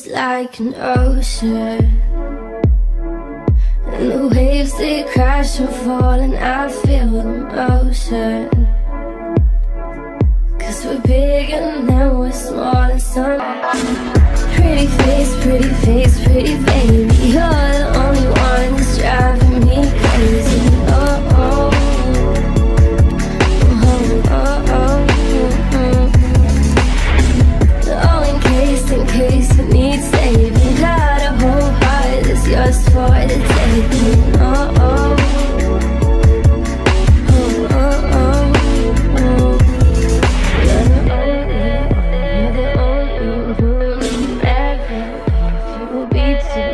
It's like an ocean, and the waves they crash and fall, and I feel the motion. 'Cause we're big and then we're small, and some pretty face, pretty face, pretty baby. You're the only one that's driving me crazy. Oh oh, oh oh, oh. Oh, in case you need saving, got a whole heart that's yours for the taking. Oh oh, oh oh, oh. You're the only, everything will be too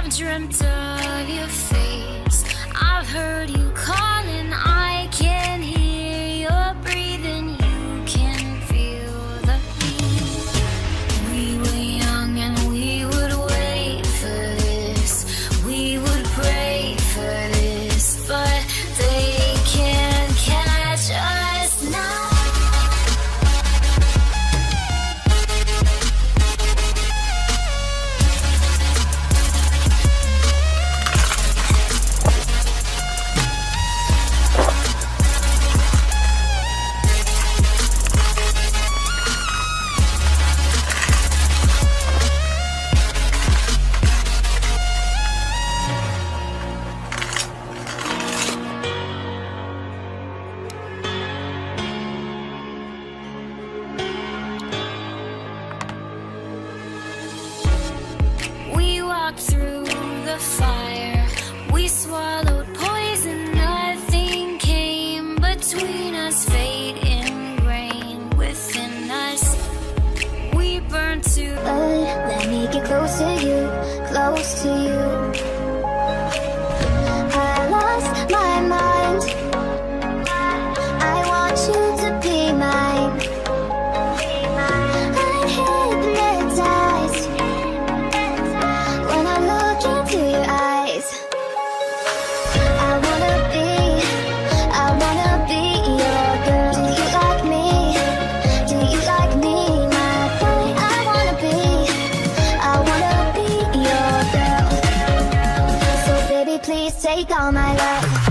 I've dreamt of your face. I've heard you calling. I can hear your breathing. You can feel the heat. We were young and we would wait for this. We would pray for this, but they can't catch us now. We walked through the fire. We swallowed poison. Nothing came between us. Fate ingrained within us. We burned to. Let me get close to you, close to you. I lost my mind. I want you to be mine. I'm hypnotized when I look into your eyes. I wanna be your girl. Do you like me? Do you like me, my boy? I wanna be your girl. So baby, please take all my love.